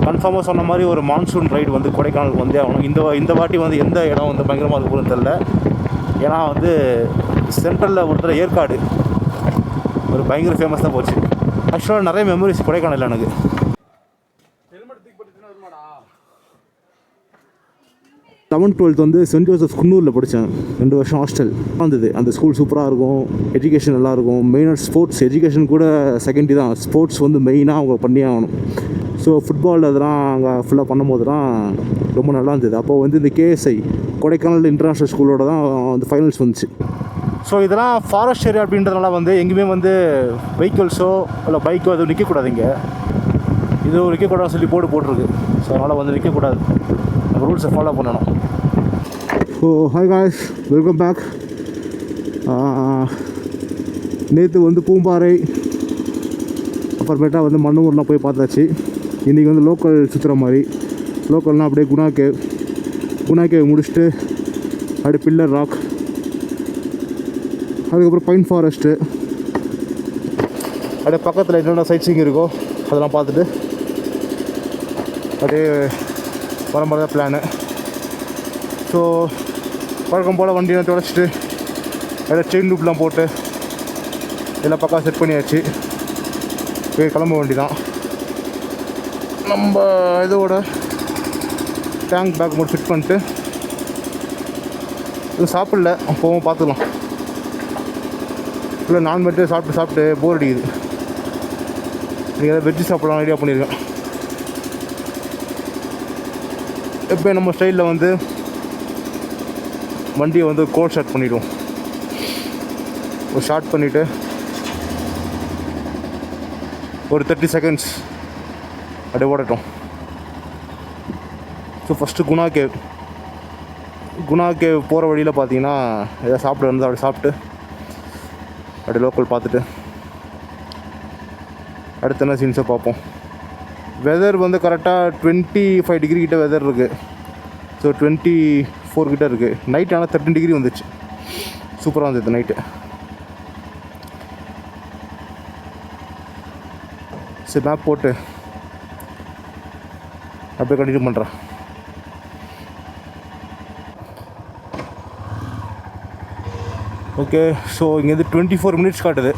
கன்ஃபார்மாக சொன்ன மாதிரி ஒரு மான்சூன் ரைடு வந்து கொடைக்கானலுக்கு வந்து ஆகணும். இந்த வாட்டி வந்து எந்த இடம் வந்து பயங்கரமாக இருக்குன்னு தெரில. ஏன்னா வந்து சென்ட்ரலில் ஒருத்தர் ஏற்காடு ஒரு பயங்கர ஃபேமஸ் தான் போச்சு. ஆக்சுவலாக நிறைய மெமரிஸ் கொடைக்கானல் எனக்கு. 11th 12th வந்து சென்ட் ஜோசப் குன்னூரில் படித்தேன். 2 வருஷம் ஹாஸ்டல் வந்தது. அந்த ஸ்கூல் சூப்பராக இருக்கும், எஜுகேஷன் நல்லாயிருக்கும். மெயினாக ஸ்போர்ட்ஸ், எஜுகேஷன் கூட செகண்டரி தான், ஸ்போர்ட்ஸ் வந்து மெயினாக அவங்க பண்ணியே ஆகணும். ஸோ ஃபுட்பால் அதெல்லாம் அங்கே ஃபுல்லாக பண்ணும்போது தான் ரொம்ப நல்லா இருந்தது. அப்போது வந்து இந்த கேஎஸ்ஐ கொடைக்கானல் இன்டர்நேஷ்னல் ஸ்கூலோட தான் வந்து ஃபைனல்ஸ் வந்துச்சு. ஸோ இதெல்லாம் ஃபாரஸ்ட் ஏரியா அப்படின்றதுனால வந்து எங்கேயுமே வந்து வெஹிக்கிள்ஸோ இல்லை பைக்கோ எதுவும் நிற்கக்கூடாது. இங்கே இது நிற்கக்கூடாதுன்னு சொல்லி போட்டிருக்கு. ஸோ அதனால் வந்து நிற்கக்கூடாது, ரூல்ஸை ஃபாலோ பண்ணணும். So hi guys, welcome back. நேற்று வந்து பூம்பாறை, அப்புறமேட்டா வந்து மண்ணூர்லாம் போய் பார்த்தாச்சு. இன்றைக்கி வந்து லோக்கல் சுற்றுற மாதிரி. லோக்கல்னால் அப்படியே குணா கேவ் முடிச்சுட்டு அப்படியே பில்லர் ராக், அதுக்கப்புறம் பைன் ஃபாரஸ்ட்டு, அப்படியே பக்கத்தில் என்னென்ன சைட் சீங் இருக்கோ அதெல்லாம் பார்த்துட்டு அப்படியே வர மாதிரி தான் பிளானு. ஸோ வழக்கம் போல் வண்டியெல்லாம் துடைச்சிட்டு அப்படியே செயின் லூப்லாம் போட்டு எல்லாம் பக்கம் செட் பண்ணியாச்சு. போய் கிளம்ப வேண்டி தான். நம்ம இதோட டேங்க் பேக் மட்டும் ஃபிட் பண்ணிட்டு இது சாப்பிடல, அப்போவும் பார்த்துக்கலாம். இல்லை நான்வெஜ்ஜு சாப்பிட்டு போர் அடிக்குது. நீங்கள் எதாவது வெஜ்ஜு சாப்பிடலாம் ஐடியா பண்ணியிருக்கேன். இப்போ நம்ம ஸ்டைலில் வந்து வண்டியை வந்து கோல்ட் ஸ்டார்ட் பண்ணிவிடுவோம். ஒரு ஸ்டார்ட் பண்ணிவிட்டு ஒரு 30 செகண்ட்ஸ் அப்படியே ஓடட்டும். ஸோ ஃபஸ்ட்டு குணா கேவ் போகிற வழியில் பார்த்தீங்கன்னா எதாவது சாப்பிட வந்து அப்படி சாப்பிட்டு அப்படியே லோக்கல் பார்த்துட்டு அடுத்த என்ன சீன்ஸை பார்ப்போம். வெதர் வந்து கரெக்டாக 25 டிகிரி கிட்ட வெதர் இருக்குது. ஸோ 24 கிட்ட இருக்குது. நைட் ஆனால் 13 டிகிரி வந்துச்சு. சூப்பராக இருந்தது நைட்டு. சரி, மேப் போட்டு அப்படியே கண்டினியூ பண்ணுறேன். ஓகே, ஸோ இங்கேருந்து 24 மினிட்ஸ் காட்டுது.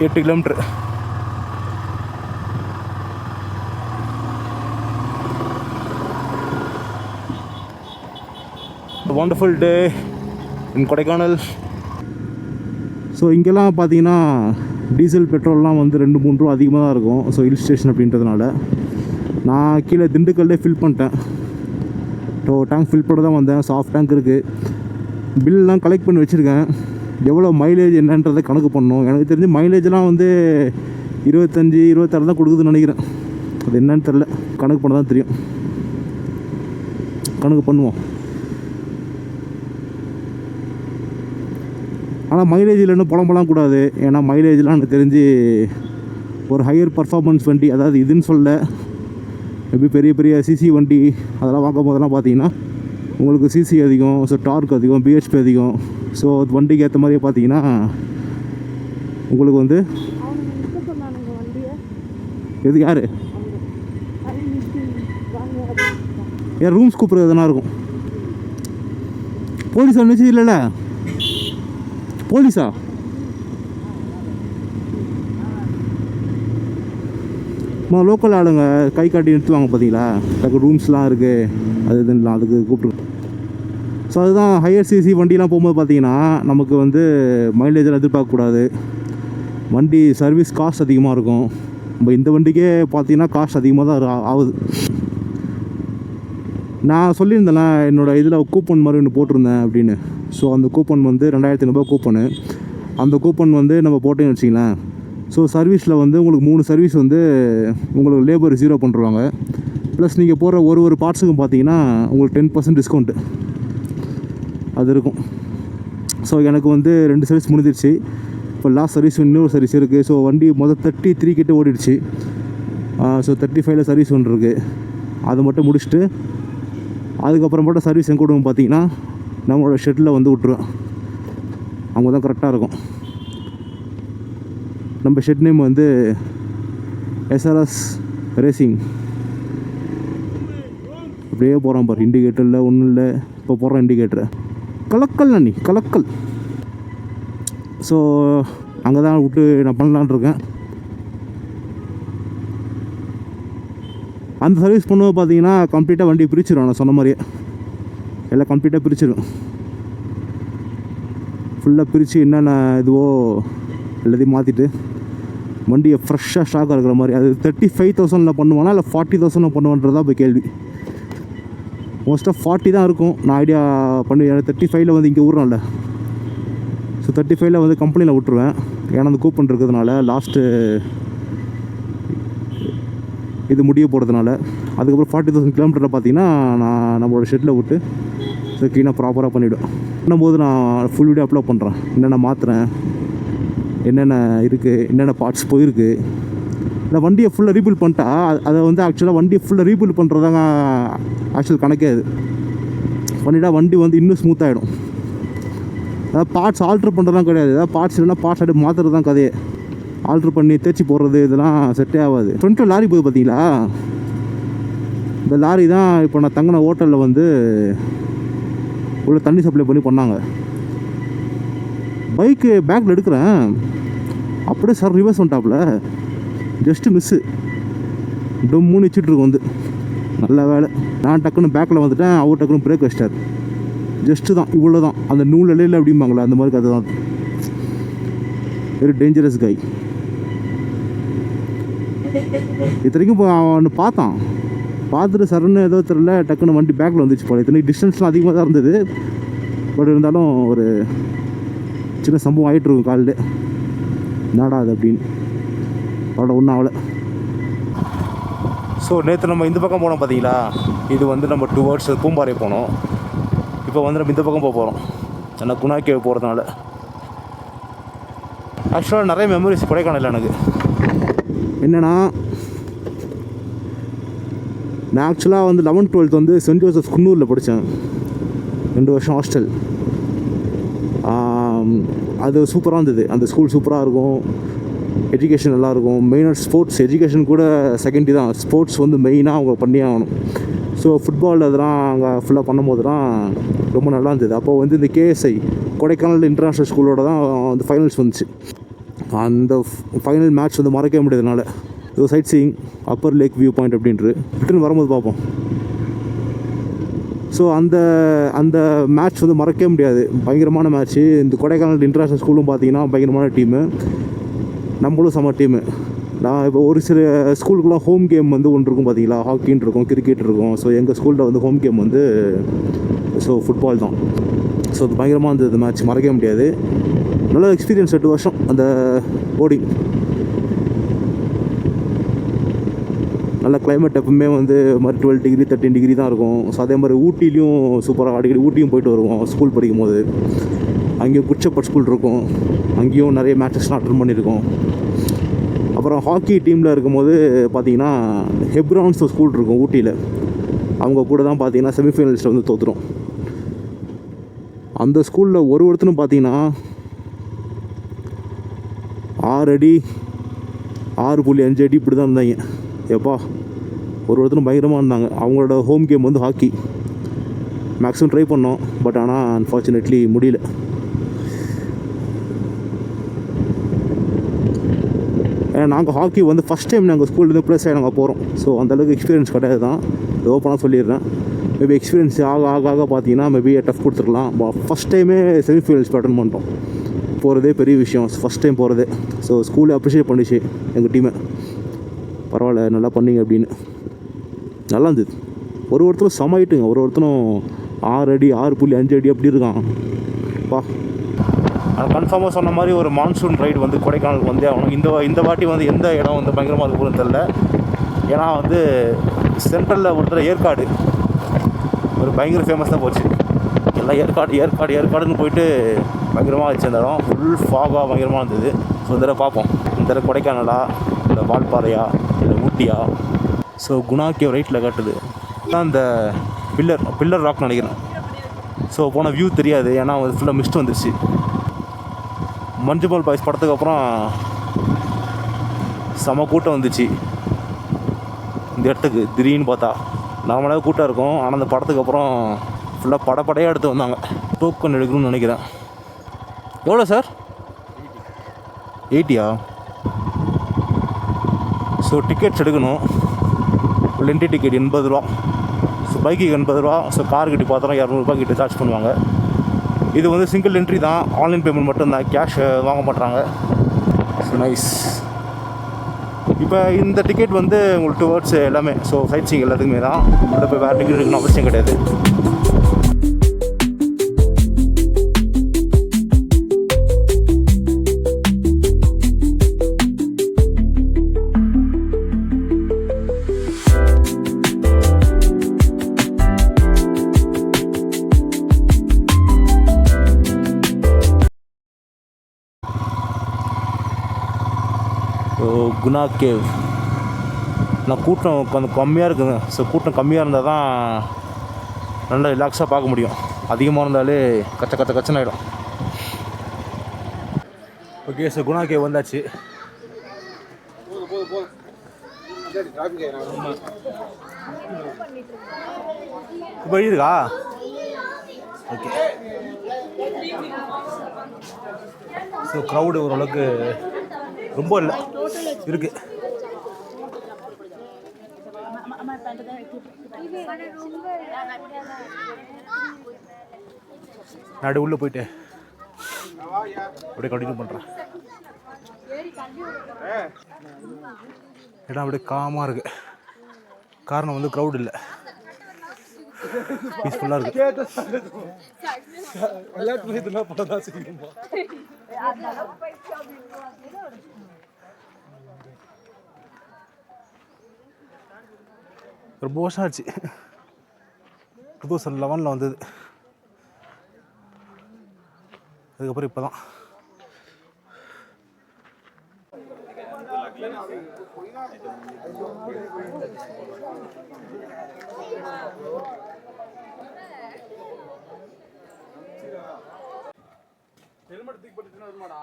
8 kilometre. wonderful day in Kodaikanal. So இங்கெல்லாம் பார்த்தீங்கன்னா டீசல் பெட்ரோல்லாம் வந்து 2-3 ரூபா அதிகமாக தான் இருக்கும். ஸோ ஹில் ஸ்டேஷன் அப்படின்றதுனால நான் கீழே திண்டுக்கல்லே ஃபில் பண்ணிட்டேன். ஸோ டேங்க் ஃபில் பண்ண தான் வந்தேன். சாஃப்ட் டேங்க் இருக்குது. பில்லாம் கலெக்ட் பண்ணி வச்சுருக்கேன். எவ்வளோ மைலேஜ் என்னன்றதை கணக்கு பண்ணணும். எனக்கு தெரிஞ்சு மைலேஜ்லாம் வந்து 25-26 தான் கொடுக்குதுன்னு நினைக்கிறேன். அது என்னன்னு தெரில, கணக்கு பண்ண தான் தெரியும். கணக்கு பண்ணுவோம். ஆனால் மைலேஜ் இல்லைன்னு புலம்பலாம் கூடாது. ஏன்னா மைலேஜ்லாம் எனக்கு தெரிஞ்சு ஒரு ஹையர் பர்ஃபார்மன்ஸ் வண்டி, அதாவது இதுன்னு சொல்ல எப்படி பெரிய சிசி வண்டி அதெல்லாம் வாங்கும் போதெல்லாம் பார்த்தீங்கன்னா உங்களுக்கு சிசி அதிகம், ஸோ டார்க் அதிகம், பிஹெச்பி அதிகம். ஸோ வண்டிக்கு ஏற்ற மாதிரியே பார்த்தீங்கன்னா உங்களுக்கு வந்து எது யார் ரூம்ஸ் கூப்பிட்றது எதனா இருக்கும். போலீஸ் அனுப்பிச்சு இல்லைல்ல, போலீஸா? லோக்கல் ஆளுங்க கை காட்டி நிறுத்துவாங்க பார்த்தீங்களா, அதுக்கு ரூம்ஸ்லாம் இருக்குது, அது இதுலாம் அதுக்கு கூப்பிட்டு. ஸோ அதுதான் ஹையர் சிசி வண்டிலாம் போகும்போது பார்த்தீங்கன்னா நமக்கு வந்து மைலேஜெலாம் எதிர்பார்க்கக்கூடாது. வண்டி சர்வீஸ் காஸ்ட் அதிகமாக இருக்கும். நம்ம இந்த வண்டிக்கே பார்த்தீங்கன்னா காஸ்ட் அதிகமாக தான் ஆகுது. நான் சொல்லியிருந்தேன் என்னோடய இதில் கூப்பன் மாதிரி ஒன்று போட்டிருந்தேன் அப்படின்னு. ஸோ அந்த கூப்பன் வந்து 2500 கூப்பனு. அந்த கூப்பன் வந்து நம்ம போட்டேன்னு வச்சிங்களேன். ஸோ சர்வீஸில் வந்து உங்களுக்கு 3 சர்வீஸ் வந்து உங்களுக்கு லேபர் 0 பண்ணுறாங்க. ப்ளஸ் நீங்கள் போகிற ஒரு பார்ட்ஸுக்கும் பார்த்தீங்கன்னா உங்களுக்கு 10% டிஸ்கவுண்ட்டு அது இருக்கும். ஸோ எனக்கு வந்து 2 சர்வீஸ் முடிஞ்சிருச்சு. இப்போ லாஸ்ட் சர்வீஸ் இன்னொரு சர்வீஸ் இருக்குது. ஸோ வண்டி மொதல் 33 கிட்ட ஓடிடுச்சு. ஸோ 35ல் சர்வீஸ் ஒன்று இருக்குது. அதை மட்டும் முடிச்சுட்டு அதுக்கப்புறம் மட்டும் சர்வீஸ் எங்கே விடுவோம் பார்த்தீங்கன்னா நம்மளோட ஷெட்டில் வந்து விட்டுருவேன். அவங்க தான் கரெக்டாக இருக்கும். நம்ம ஷெட் நேம் வந்து SRS ரேசிங் அப்படியே போகிறான் பாரு. இண்டிகேட்டர் இல்லை, ஒன்றும் இல்லை. இப்போ போடுறான் இண்டிகேட்டரை. கலக்கல் அண்ணி, கலக்கல். ஸோ அங்கே தான் விட்டு நான் பண்ணலான் இருக்கேன். அந்த சர்வீஸ் பண்ணும்போது பார்த்தீங்கன்னா கம்ப்ளீட்டாக வண்டி பிரிச்சிடும். நான் சொன்ன மாதிரியே எல்லாம் கம்ப்ளீட்டாக பிரிச்சிடும். ஃபுல்லாக பிரித்து என்னென்ன இதுவோ எல்லாத்தையும் மாற்றிட்டு வண்டியை ஃப்ரெஷ்ஷாக ஸ்டாக்காக இருக்கிற மாதிரி. அது 35,000 பண்ணுவானா இல்லை 40,000 பண்ணுவான்றதான் இப்போ கேள்வி. மோஸ்ட்டாக 40 தான் இருக்கும். நான் ஐடியா பண்ணி 35 வந்து இங்கே விட்றோம்ல. ஸோ 35 வந்து கம்பெனியில் விட்டுருவேன். ஏன்னா அந்த கூப்பன் இருக்கிறதுனால லாஸ்ட்டு இது முடிய போகிறதுனால. அதுக்கப்புறம் 40,000 கிலோமீட்டரில் பார்த்தீங்கன்னா நான் நம்மளோட ஷெட்டில் விட்டு ஸோ க்ளீனாக ப்ராப்பராக பண்ணிவிடும். பண்ணும்போது நான் ஃபுல் வீடியோ அப்லோட் பண்ணுறேன். என்னென்ன மாற்றுறேன், என்னென்ன இருக்குது, என்னென்ன பார்ட்ஸ் போயிருக்கு. இந்த வண்டியை ஃபுல்லாக ரீபில்ட் பண்ணிட்டா அதை வந்து ஆக்சுவலாக வண்டியை ஃபுல்லாக ரீபில்ட் பண்ணுறதாங்க ஆக்சுவல் கணக்கே. அது பண்ணிட்டா வண்டி வந்து இன்னும் ஸ்மூத்தாகிடும். அதாவது பார்ட்ஸ் ஆல்ட்ரு பண்ணுறதுலாம் கிடையாது. ஏதாவது பார்ட்ஸ் இல்லைன்னா பார்ட்ஸ் அப்படியே மாற்றுறது தான் கதையே. ஆல்ட்ரு பண்ணி தேய்ச்சி போடுறது இதெல்லாம் செட்டே ஆகாது. ஃப்ரண்ட்டில் லாரி போகுது பார்த்தீங்களா? இந்த லாரி தான் இப்போ நான் தங்கின ஹோட்டலில் வந்து உள்ள தண்ணி சப்ளை பண்ணி பண்ணாங்க. பைக்கு பேக்கில் எடுக்கிறேன், அப்படியே சார் ரிவர்ஸ் வந்துட்டாப்புல. ஜஸ்ட்டு மிஸ்ஸு டொம்முன்னு வச்சுட்ருக்கு வந்து. நல்ல வேலை நான் டக்குன்னு பேக்கில் வந்துட்டேன். அவர் டக்குன்னு பிரேக் வச்சிட்டார். ஜஸ்ட்டு தான், இவ்வளோ தான். அந்த நூல் இலையில் அப்படிம்பாங்களா அந்த மாதிரி கதை தான். வெரி டேஞ்சரஸ் கை. இத்தனைக்கும் இப்போ அவன் பார்த்துட்டு சரன்னு ஏதோ தெரியல டக்குன்னு வண்டி பேக்கில் வந்துச்சு போல. இத்தனை டிஸ்டன்ஸ்லாம் அதிகமாக தான் இருந்தது. பட் இருந்தாலும் ஒரு சின்ன சம்பவம் ஆகிட்டு இருக்கும் காலில். என்னடா அது அப்படின்னு. அவ்வளோ ஒன்றும் ஆகலை. ஸோ நேற்று நம்ம இந்த பக்கம் போனோம் பார்த்தீங்களா? இது வந்து நம்ம டுவர்ட்ஸ் பூம்பாறை போனோம். இப்போ வந்து நம்ம இந்த பக்கம் போக போகிறோம். ஏன்னா குணா கேவ் போகிறதுனால. ஆக்சுவலாக நிறைய மெமரிஸ் கொடைக்கானல் எனக்கு. என்னென்னா நான் ஆக்சுவலாக வந்து 11th 12th வந்து சென்ட் ஜோசப் குன்னூரில் படித்தேன். 2 வருஷம் ஹாஸ்டல். அது சூப்பராக இருந்தது. அந்த ஸ்கூல் சூப்பராக இருக்கும். எஜுகேஷன் நல்லாயிருக்கும். மெயினாக ஸ்போர்ட்ஸ் எஜுகேஷன் கூட செகண்டரி தான். ஸ்போர்ட்ஸ் வந்து மெயினாக அவங்க பண்ணி ஆகணும். ஸோ ஃபுட்பால் அதெல்லாம் அங்கே ஃபுல்லாக பண்ணும்போது தான் ரொம்ப நல்லா இருந்தது. அப்போது வந்து இந்த KSI கொடைக்கானல் இன்டர்நேஷ்னல் ஸ்கூலோட தான் வந்து ஃபைனல்ஸ் வந்துச்சு. அந்த ஃபைனல் மேட்ச் வந்து மறக்கவே முடியாதனால இது sightseeing upper lake view point அப்படின்ட்டு ரிட்டர்ன் வரும்போது பார்ப்போம். ஸோ அந்த மேட்ச் வந்து மறக்கவே முடியாது. பயங்கரமான மேட்ச்சு. இந்த கொடைக்கானல் இன்டர்நேஷ்னல் ஸ்கூலும் பார்த்தீங்கன்னா பயங்கரமான டீமு. நம்மளும் செம்ம டீமு. நான் இப்போ ஒரு சில ஸ்கூலுக்குலாம் ஹோம் கேம் வந்து ஒன்று இருக்கும் பார்த்தீங்களா? ஹாக்கின்னு இருக்கும், கிரிக்கெட் இருக்கும். ஸோ எங்கள் ஸ்கூலில் வந்து ஹோம் கேம் வந்து ஃபுட்பால் தான். ஸோ அது பயங்கரமாக இருந்தது மேட்ச், மறக்கவே முடியாது. நல்ல எக்ஸ்பீரியன்ஸ். 8 வருஷம் அந்த போர்டிங். நல்ல கிளைமேட். எப்பவுமே வந்து மாதிரி 12 டிகிரி 13 டிகிரி தான் இருக்கும். ஸோ அதே மாதிரி ஊட்டிலையும் சூப்பராக அடிக்கடி ஊட்டியும் போயிட்டு வருவோம் ஸ்கூல் படிக்கும் போது. அங்கேயும் குச்சப்பட் ஸ்கூல் இருக்கும். அங்கேயும் நிறைய மேட்சஸ்லாம் அட்டன் பண்ணியிருக்கோம். அப்புறம் ஹாக்கி டீமில் இருக்கும்போது பார்த்தீங்கன்னா ஹெப்ரான்ஸ் ஸ்கூல் இருக்கும் ஊட்டியில். அவங்க கூட தான் பார்த்தீங்கன்னா செமிஃபைனலிஸ்ட்டில் வந்து தோற்றுரும். அந்த ஸ்கூலில் ஒருத்தனும் பார்த்தீங்கன்னா 6 அடி 6.5 அடி இப்படி தான் இருந்தாங்க. எப்பா ஒருத்தரும் பயங்கரமாக இருந்தாங்க. அவங்களோட ஹோம் கேம் வந்து ஹாக்கி. மேக்ஸிமம் ட்ரை பண்ணோம். பட் ஆனால் அன்ஃபார்ச்சுனேட்லி முடியல. ஏன்னா நாங்கள் ஹாக்கி வந்து ஃபஸ்ட் டைம் நாங்கள் ஸ்கூல்லேருந்து ப்ளஸ் ஆகி நாங்கள் போகிறோம். ஸோ அந்தளவுக்கு எக்ஸ்பீரியன்ஸ் கிடையாது தான். ஓப்பனாக சொல்லிடுறேன். மேபி எக்ஸ்பீரியன்ஸ் ஆக பார்த்தீங்கன்னா மேபி டஃப் கொடுத்துருக்கலாம். ஃபஸ்ட் டைமே செமிஃபைனல்ஸ் அட்டன் பண்ணிட்டோம். போகிறதே பெரிய விஷயம். ஃபஸ்ட் டைம் போகிறதே. ஸோ ஸ்கூலில் அப்ரிஷியேட் பண்ணிச்சு எங்கள் டீமை. பரவாயில்ல நல்லா பண்ணிங்க அப்படின்னு. நல்லா இருந்தது. ஒருத்தரும் சமாயிட்டுங்க. ஒருத்தரும் 6 அடி 6.5 அடி அப்படி இருக்கான். பா கன்ஃபார்மாக சொன்ன மாதிரி ஒரு மான்சூன் ரைடு வந்து கொடைக்கானலுக்கு வந்தே ஆகணும். இந்த வாட்டி வந்து எந்த இடம் வந்து பயங்கரமாக இருக்குன்னு தெரில. ஏன்னா வந்து சென்ட்ரலில் ஒருத்தர் ஏற்காடு ஒரு பயங்கர ஃபேமஸ் தான் போச்சு. எல்லாம் ஏற்காடுன்னு போயிட்டு பயங்கரமாக வச்சு அந்த இடம் ஃபுல் ஃபாகாக பயங்கரமாக இருந்தது. ஸோ இந்த தடவை பார்ப்போம். இந்த தடவை கொடைக்கானலா இல்லை வால்பாறையா இல்லை ஊட்டியா. ஸோ குணா கேவ் ரைட்டில் காட்டுது தான் இந்த பில்லர் ராக் நினைக்கிறேன். ஸோ போன வியூ தெரியாது. ஏன்னா அது ஃபுல்லாக மிஸ்ட் வந்துருச்சு. மஞ்சுமல் பாய்ஸ் படத்துக்கு அப்புறம் செம கூட்டம் வந்துச்சு. இந்த இடத்துக்கு திடீர்னு பார்த்தா. நார்மலாக கூட்டம் இருக்கும், ஆனால் அந்த படத்துக்கு அப்புறம் ஃபுல்லாக படப்படையாக எடுத்து வந்தாங்க. டோக்கன் எடுக்கணும்னு நினைக்கிறேன். எவ்வளோ சார்? 80யா? ஸோ டிக்கெட்ஸ் எடுக்கணும். ஒரு என்ட்ரி டிக்கெட் 80 ரூபா. ஸோ பைக்குக்கு 80 ரூபா. ஸோ கார் கிட்ட பார்த்தோன்னா 200 ரூபா கிட்ட சார்ஜ் பண்ணுவாங்க. இது வந்து சிங்கிள் என்ட்ரி தான், ஆன்லைன் பேமெண்ட் மட்டும்தான், கேஷ் வாங்க மாட்டாங்க. So nice. இப்போ இந்த டிக்கெட் வந்து உங்களுக்கு டுவர்ட்ஸ் எல்லாமே, ஸோ சைட் சீயிங் எல்லாத்துக்குமே தான். அதில் போய் வேறு டிக்கெட் எடுக்கணும் அவசியம் கிடையாது. குணா கேவ். நான் கூட்டம் கொஞ்சம் கம்மியாக இருக்குங்க. ஸோ கூட்டம் கம்மியாக இருந்தால் தான் நல்லா ரிலாக்ஸாக பார்க்க முடியும். அதிகமாக இருந்தாலே கச்சன்னு ஆகிடும். ஓகே, ஸோ குணா கேவ் வந்தாச்சு. இப்போ இருக்கா? ஓகே. ஸோ க்ரௌடு ஓரளவுக்கு ரொம்ப இல்லை இருக்கு. நான் உள்ளே போயிட்டு அப்படியே கண்டினியூ பண்ணுறேன். இடம் அப்படியே காமாக இருக்கு. காரணம் வந்து க்ரௌட் இல்லை, பீஸ்ஃபுல்லாக இருக்கு. ரொம்ப வருஷம் ஆச்சு, 2011 வந்தது. அதுக்கப்புறம் இப்போ தான். ஹெல்மெட் தூக்கி போட்டுச்சுன்னா வருமாடா.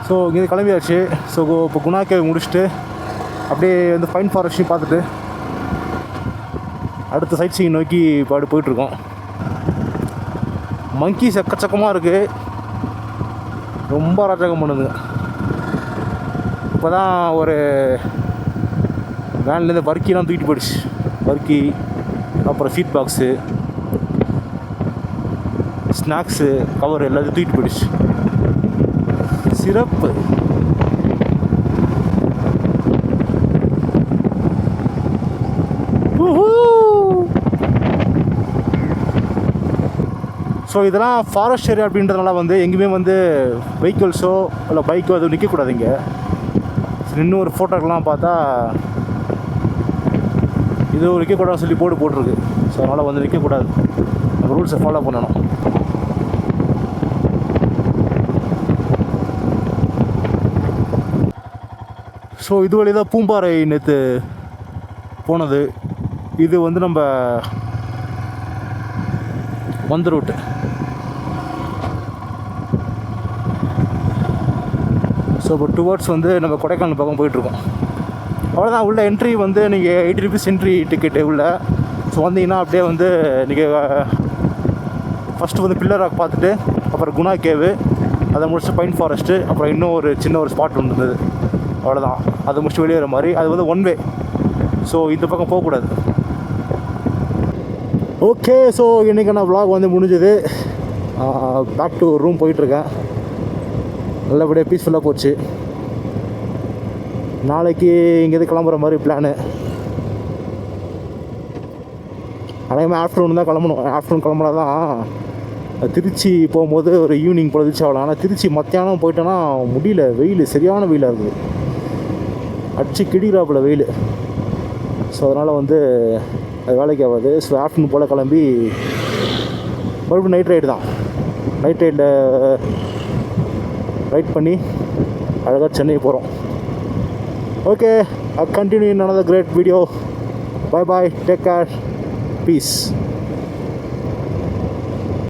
ஸோ இங்கே கிளம்பியாச்சு. ஸோ இப்போ குணா கேவ் முடிச்சுட்டு அப்படியே வந்து ஃபைன் ஃபாரஸ்ட்டையும் பார்த்துட்டு அடுத்த சைட் சீயிங் நோக்கி போயிட்டுருக்கோம். மங்கீஸ் எக்கச்சக்கமாக இருக்குது, ரொம்ப அராஜகம் பண்ணுதுங்க. இப்போ தான் ஒரு வேன்லேருந்து வர்க்கிலாம் தூக்கிட்டு போயிடுச்சு. வர்க்கி, அப்புறம் சீட் பாக்ஸு, ஸ்நாக்ஸு, கவர் எல்லாத்தையும் தூக்கிட்டு போயிடுச்சு. சிறப்பு. ஸோ இதெல்லாம் ஃபாரஸ்ட் ஏரியா அப்படின்றதுனால வந்து எங்கேயுமே வந்து வெஹிக்கிள்ஸோ இல்லை பைக்கோ எதுவும் நிற்கக்கூடாது. இங்கே இன்னும் ஒரு ஃபோட்டோக்கெலாம் பார்த்தா இது நிற்கக்கூடாதுன்னு சொல்லி போட்டிருக்கு. ஸோ அதனால் வந்து நிற்கக்கூடாது, நம்ம ரூல்ஸை ஃபாலோ பண்ணணும். ஸோ இது வழி தான் பூம்பாறை நேற்று போனது. இது வந்து நம்ம வந்த ரூட்டு. ஸோ இப்போ டுவர்ட்ஸ் வந்து நம்ம கொடைக்கானல் பக்கம் போயிட்டுருக்கோம். அவ்வளோதான். உள்ள என்ட்ரி வந்து நீங்கள் 80 ருபீஸ் என்ட்ரி டிக்கெட்டு உள்ள. ஸோ வந்தீங்கன்னா அப்படியே வந்து நீங்கள் ஃபஸ்ட்டு வந்து பில்லர் ராக் பார்த்துட்டு அப்புறம் குணா கேவு, அதை முடிச்சுட்டு பைன் ஃபாரஸ்ட்டு, அப்புறம் இன்னும் ஒரு சின்ன ஒரு ஸ்பாட் ஒன்று இருந்தது. அவ்வளோதான். அதை முடிச்சுட்டு வெளியேற மாதிரி. அது வந்து ஒன் வே, ஸோ இந்த பக்கம் போகக்கூடாது. ஓகே, ஸோ இன்றைக்கான வ்ளாக் வந்து முடிஞ்சது. பேக் டு ரூம் போயிட்டுருக்கேன். நல்லபடியாக பீஸ்ஃபுல்லாக போச்சு. நாளைக்கு இங்கேருந்து கிளம்புற மாதிரி பிளானு. அதேமாதிரி ஆஃப்டர்நூன் தான் கிளம்பணும். ஆஃப்டர்நூன் கிளம்புனா தான் திருச்சி போகும்போது ஒரு ஈவினிங் பொழுதுச்சு ஆகலாம். ஆனால் திருச்சி மத்தியானம் போயிட்டோன்னா முடியல, வெயில் சரியான வெயிலாக இருக்குது, அடிச்சு கிடிக்கிறாப்புல வெயில். ஸோ அதனால் வந்து அது வேலைக்கு ஆகாது. ஸோ ஆஃப்டர்நூன் போல் கிளம்பி மறுபடியும் நைட் ரைடு தான். நைட் ரைடில் ரைட் பண்ணி அழகாக சென்னை போகிறோம். Okay, I'll continue in another great video. Bye bye, take care, piece.